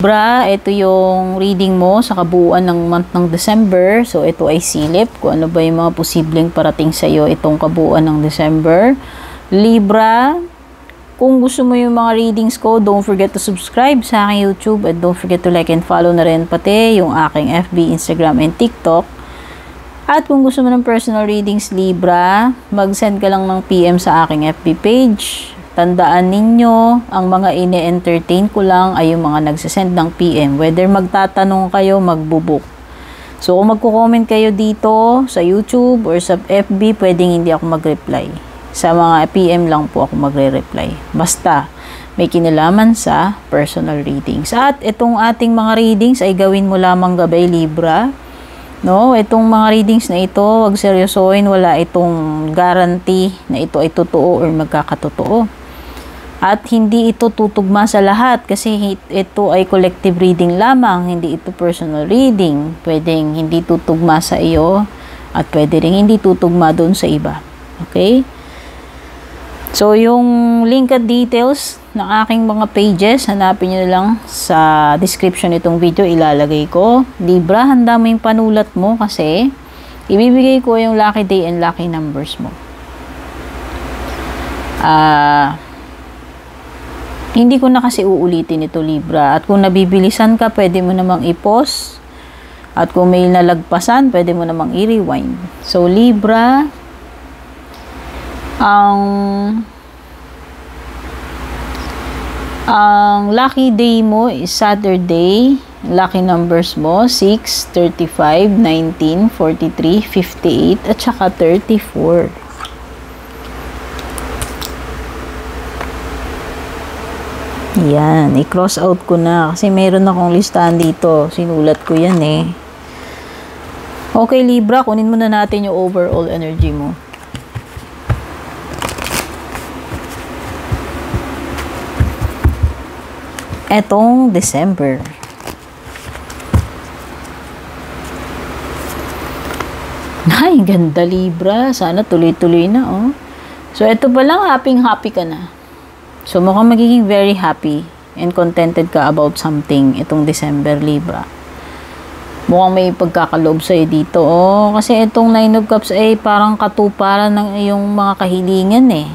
Libra, ito yung reading mo sa kabuuan ng month ng December. So, ito ay silip kung ano ba yung mga posibleng parating sa iyo itong kabuuan ng December. Libra, kung gusto mo yung mga readings ko, don't forget to subscribe sa aking YouTube and don't forget to like and follow na rin pati yung aking FB, Instagram, and TikTok. At kung gusto mo ng personal readings, Libra, mag-send ka lang ng PM sa aking FB page. Tandaan ninyo, ang mga ine-entertain ko lang ay yung mga nagsasend ng PM. Whether magtatanong kayo, magbubook. So, kung magko-comment kayo dito sa YouTube or sa FB, pwedeng hindi ako mag-reply. Sa mga PM lang po ako magre-reply. Basta, may kinalaman sa personal readings. At itong ating mga readings ay gawin mo lamang gabay, Libra. No, itong mga readings na ito, wag seryosohin, wala itong guarantee na ito ay totoo or magkakatotoo. At hindi ito tutugma sa lahat kasi ito ay collective reading lamang, hindi ito personal reading. Pwedeng hindi tutugma sa iyo at pwede rin hindi tutugma doon sa iba. Okay? So, yung link at details ng aking mga pages, hanapin nyo lang sa description nitong video, ilalagay ko. Libra, handa mo yung panulat mo kasi ibibigay ko yung lucky day and lucky numbers mo. Hindi ko na kasi uulitin ito, Libra. At kung nabibilisan ka, pwede mo namang i-pause. At kung may nalagpasan, pwede mo namang i-rewind. So, Libra, ang lucky day mo is Saturday. Lucky numbers mo, 6, 35, 19, 43, 58, at saka 34. Yan, i-cross out ko na kasi meron akong listahan dito. Sinulat ko yan eh. Okay, Libra, kunin muna natin yung overall energy mo. Etong December. Ay, ganda, Libra. Sana tuloy-tuloy na, oh. So, ito pa lang, happy ka na. So, mukhang magiging very happy and contented ka about something itong December, Libra. Mukhang may pagkakaloob sa'yo dito, oh. Kasi itong 9 of Cups ay parang katuparan ng iyong mga kahilingan, eh.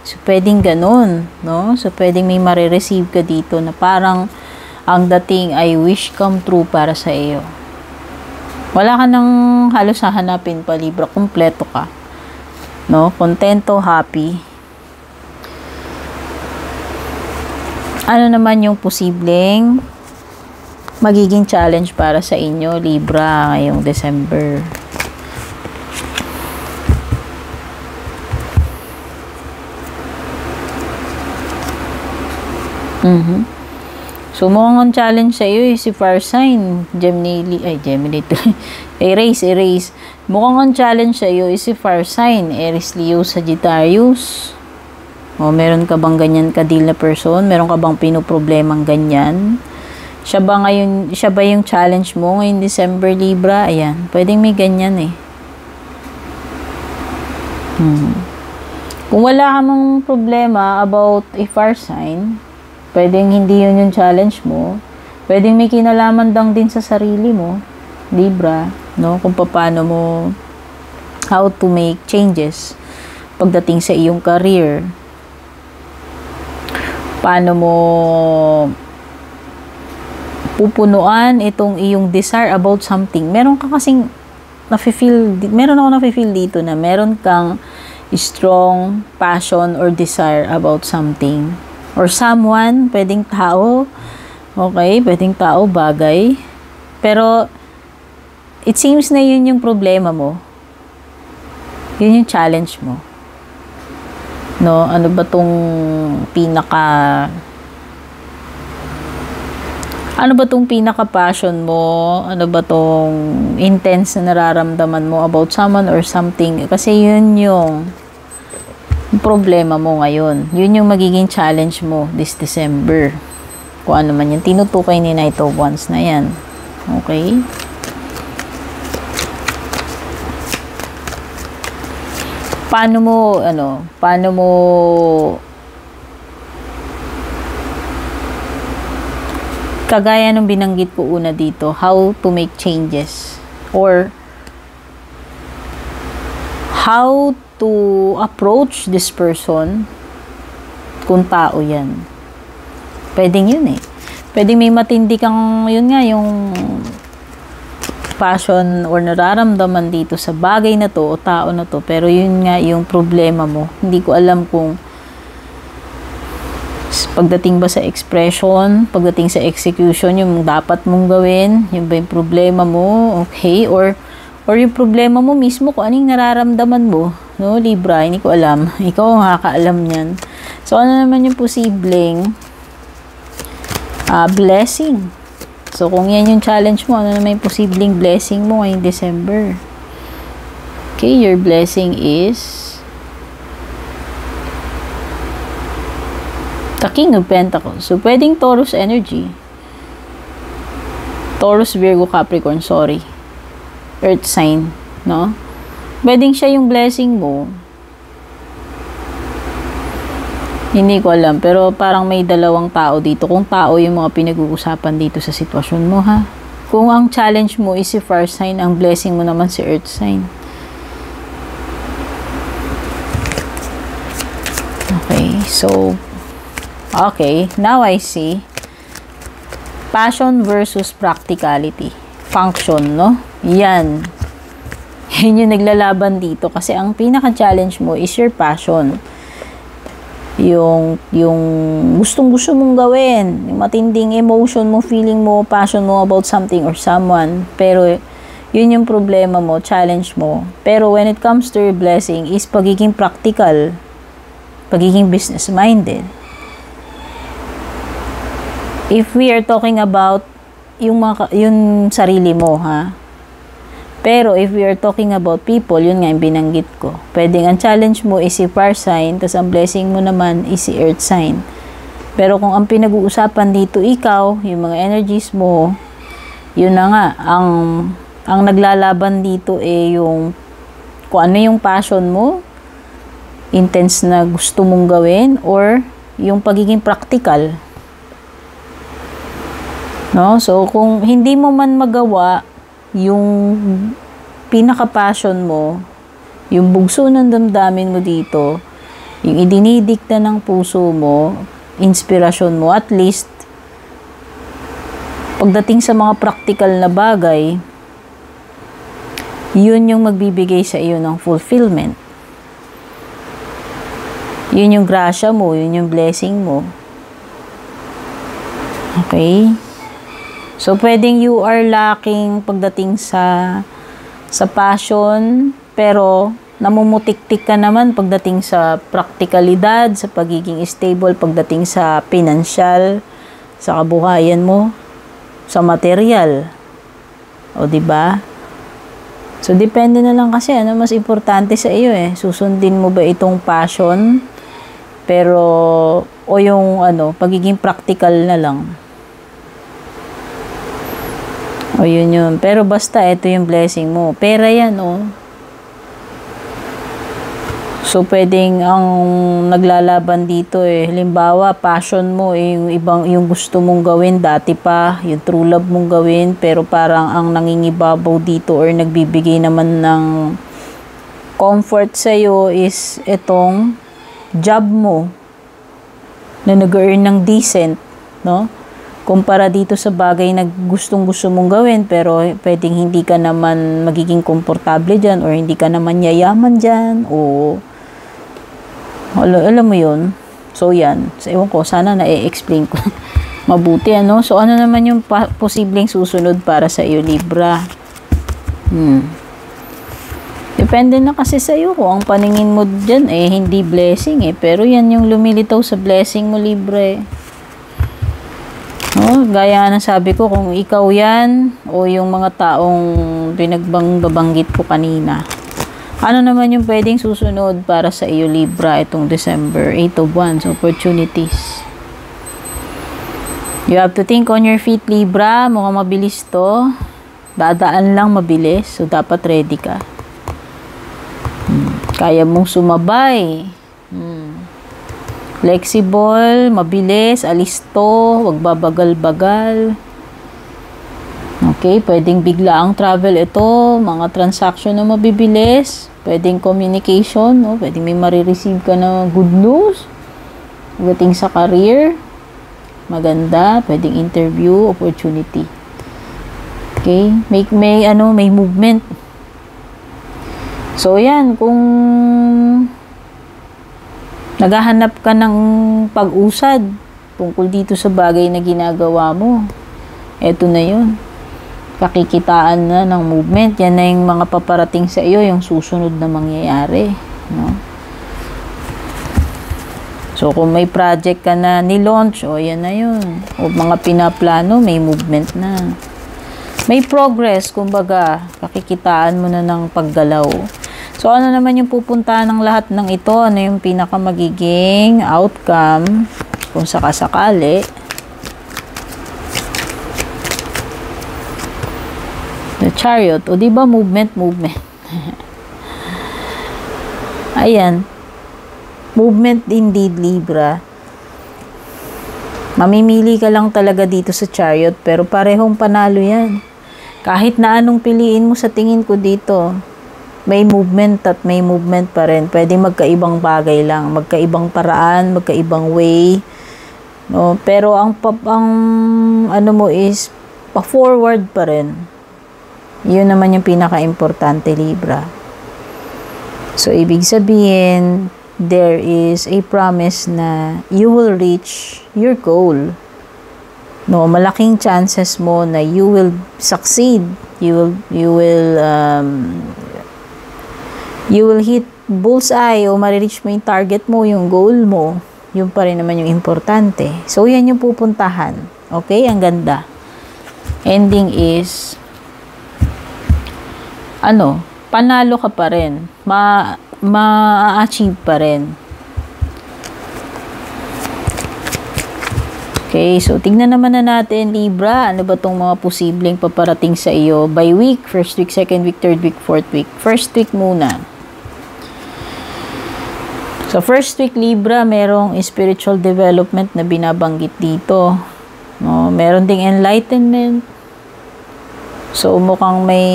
So, pwedeng ganun, no? So, pwedeng may marireceive ka dito na parang ang dating ay wish come true para sa iyo. Wala ka nang halos hahanapin pa, Libra. Kompleto ka. No? Kontento, happy. Ano naman yung posibleng magiging challenge para sa inyo, Libra, ngayong December? So, mukhang ang challenge sa iyo is si Fire Sign, Gemini, Aries. Mukhang ang challenge sa iyo is si Fire Sign, Aries, Leo, Sagittarius. O, meron ka bang ganyan ka-deal na person? Meron ka bang pinoproblemang ganyan? Siya ba yung challenge mo ngayong December, Libra? Ayan, pwedeng may ganyan eh. Kung wala ka mang problema about a fire sign, pwedeng hindi yun yung challenge mo. Pwedeng may kinalaman lang din sa sarili mo, Libra, no? Kung paano mo, how to make changes pagdating sa iyong career. Paano mo pupunuan itong iyong desire about something. Meron ka kasing meron ako nafe-feel dito na meron kang strong passion or desire about something. Or someone, pwedeng tao, okay, pwedeng tao, bagay. Pero, it seems na yun yung problema mo. Yun yung challenge mo. No, ano ba tong pinaka-passion mo? Ano ba tong intense na nararamdaman mo about someone or something? Kasi yun yung problema mo ngayon. Yun yung magiging challenge mo this December. Kung ano man yung tinutukay ni Knight of Wands na yan. Okay? Paano mo kagaya ng binanggit ko una dito, how to make changes or how to approach this person kung tao yan. Pwedeng yun eh. Pwedeng may matindi kang, yun nga, yung passion or nararamdaman dito sa bagay na to o tao na to, pero yun nga yung problema mo. Hindi ko alam kung pagdating ba sa expression, pagdating sa execution, yung dapat mong gawin, yung ba yung problema mo, okay, or yung problema mo mismo kung anong nararamdaman mo, no, Libra, hindi ko alam. Ikaw ang makakaalam niyan. So, ano naman yung posibleng blessing? So, kung yan yung challenge mo, ano naman yung posibleng blessing mo ngayong December? Okay, your blessing is the King of Pentacles. So, pwedeng Taurus energy. Taurus, Virgo, Capricorn, sorry. Earth sign, no? Pwedeng siya yung blessing mo. Hindi ko alam, pero parang may dalawang tao dito. Kung tao yung mga pinag-uusapan dito sa sitwasyon mo, ha? Kung ang challenge mo is si fire sign, ang blessing mo naman si earth sign. Okay, so, okay, now I see. Passion versus practicality. Function, no? Yan. Yan yung naglalaban dito kasi ang pinaka-challenge mo is your passion. Yung gustong-gusto mong gawin, yung matinding emotion mo, feeling mo, passion mo about something or someone, pero yun yung problema mo, challenge mo. Pero when it comes to your blessing is pagiging practical, pagiging business-minded. If we are talking about yung sarili mo, ha? Pero if we are talking about people, yun nga yung binanggit ko. Pwedeng ang challenge mo is si fire sign, tapos ang blessing mo naman is si earth sign. Pero kung ang pinag-uusapan dito ikaw, yung mga energies mo, yun na nga, ang naglalaban dito yung kung ano yung passion mo, intense na gusto mong gawin, or yung pagiging practical. No? So, kung hindi mo man magawa yung pinaka-passion mo, yung bugso ng damdamin mo dito, yung idinidikta ng puso mo, inspirasyon mo, at least, pagdating sa mga practical na bagay, yun yung magbibigay sa iyo ng fulfillment. Yun yung grasya mo, yun yung blessing mo. Okay? So, pwedeng you are lacking pagdating sa passion, pero namumutik-tik ka naman pagdating sa praktikalidad, sa pagiging stable, pagdating sa financial, sa kabuhayan mo, sa material. O, diba? So, depende na lang kasi ano mas importante sa iyo eh. Susundin mo ba itong passion, pero, o yung pagiging practical na lang. O yun yun. Pero basta, ito yung blessing mo. Pera yan, So, pwedeng ang naglalaban dito halimbawa, passion mo, yung gusto mong gawin dati pa, yung true love mong gawin, pero parang ang nangingibabaw dito or nagbibigay naman ng comfort sa'yo is itong job mo na nag-earn ng decent, no? Kumpara dito sa bagay na gustong-gusto mong gawin, pero pwedeng hindi ka naman magiging komportable dyan or hindi ka naman yayaman dyan o alam mo yun. So, yan. So, ewan ko, sana na-explain ko mabuti, So, ano naman yung posibleng susunod para sa iyo, Libra? Depende na kasi sa iyo kung ang paningin mo dyan hindi blessing pero yan yung lumilitaw sa blessing mo, Libra Gaya nga ng sabi ko, kung ikaw yan o yung mga taong babanggit ko kanina, ano naman yung pwedeng susunod para sa iyo, Libra, itong December? 8 of Wands, opportunities. You have to think on your feet, Libra. Mukhang mabilis to. Dadaan lang mabilis. So, dapat ready ka. Kaya mong sumabay. Flexible, mabilis, alisto, wag babagal-bagal. Okay, pwedeng bigla ang travel ito, mga transaction na mabibilis, pwedeng communication, no? Pwedeng may marireceive ka na good news, pagdating sa career, maganda, pwedeng interview, opportunity. Okay, may movement. So, yan, kung naghahanap ka ng pag-usad tungkol dito sa bagay na ginagawa mo, eto na yun. Kakikitaan na ng movement. Yan na yung mga paparating sa iyo, yung susunod na mangyayari. No? So, kung may project ka na ni-launch, yan na yun. O mga pinaplano, may movement na. May progress, kumbaga, kakikitaan mo na ng paggalaw. So, ano naman yung pupuntahan ng lahat ng ito? Ano yung pinakamagiging outcome kung sakasakali? The Chariot. O, diba movement? Ayan. Movement indeed, Libra. Mamimili ka lang talaga dito sa Chariot, pero parehong panalo yan. Kahit na anong piliin mo sa tingin ko dito, may movement at may movement pa rin. Pwede magkaibang bagay lang, magkaibang paraan, magkaibang way. No? Pero ang ano mo is, pa-forward pa rin. Yun naman yung pinaka-importante, Libra. So, ibig sabihin, there is a promise na you will reach your goal. No, malaking chances mo na you will succeed. You will hit bullseye o ma-reach mo yung target mo, yung goal mo. Yun pa rin naman yung importante. So, yan yung pupuntahan. Okay? Ang ganda. Ending is panalo ka pa rin. Ma-achieve pa rin. Okay, so tignan naman na natin, Libra, ano ba tong mga posibleng paparating sa iyo by week, first week, second week, third week, fourth week. First week muna. So, first week, Libra, merong spiritual development na binabanggit dito. No, meron ding enlightenment. So, mukhang may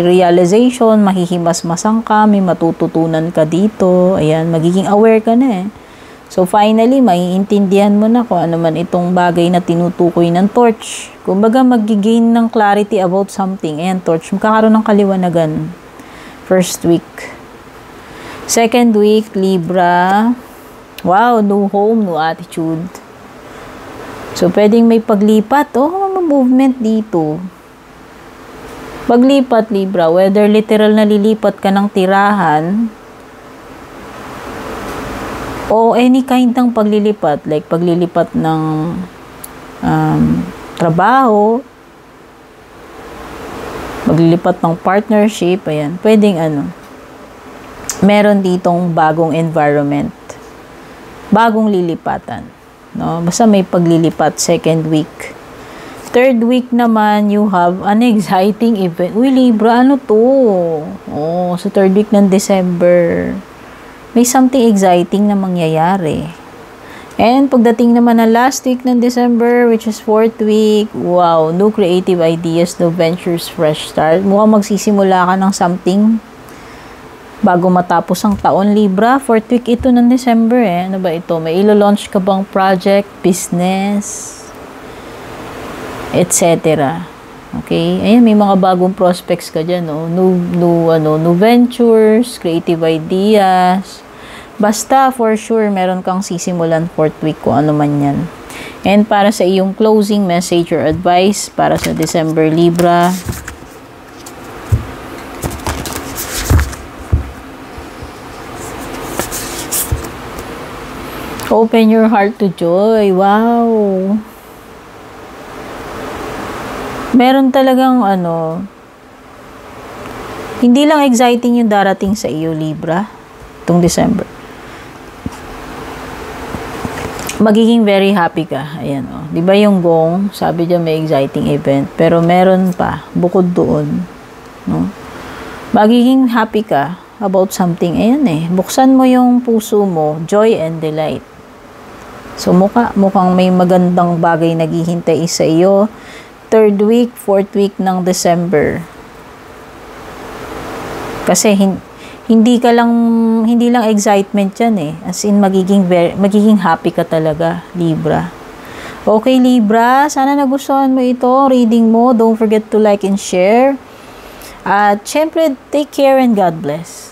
realization, mahihimas-masang ka, may matututunan ka dito. Ayan, magiging aware ka na eh. So, finally, maiintindihan mo na kung ano man itong bagay na tinutukoy ng torch. Kumbaga, mag-gain ng clarity about something. Ayan, torch. Magkakaroon ng kaliwanagan. First week. Second week, Libra. Wow, no home, no attitude. So, pwedeng may paglipat. Movement dito. Paglipat, Libra, whether literal na lilipat ka ng tirahan o any kind ng paglilipat, like paglilipat ng trabaho, paglilipat ng partnership, ayan, pwedeng meron ditong bagong environment, bagong lilipatan, no? Basta may paglilipat, second week. Third week naman, you have an exciting event. Uy, Libra, ano to? Sa third week ng December, may something exciting na mangyayari. And pagdating naman na last week ng December, which is fourth week, wow, no creative ideas, no ventures, fresh start. Mukhang magsisimula ka ng something bago matapos ang taon, Libra. Fourth week ito ng December eh. Ano ba ito? May ilo-launch ka bang project, business, etc. Okay? Ayan, may mga bagong prospects ka dyan, no? No ventures, creative ideas. Basta, for sure, meron kang sisimulan fourth week kung ano man yan. And para sa iyong closing message or advice para sa December, Libra, open your heart to joy. Wow! Meron talagang hindi lang exciting yung darating sa iyo, Libra, itong December. Magiging very happy ka. Ayan, di ba yung gong, sabi niya may exciting event, pero meron pa, bukod doon, no? Magiging happy ka about something. Ayan buksan mo yung puso mo, joy and delight. So, mukhang may magandang bagay naghihintay sa iyo. 3rd week, 4th week ng December. Kasi hindi lang excitement yan eh. As in, magiging happy ka talaga, Libra. Okay, Libra, sana nagustuhan mo ito, reading mo. Don't forget to like and share. At syempre, take care and God bless.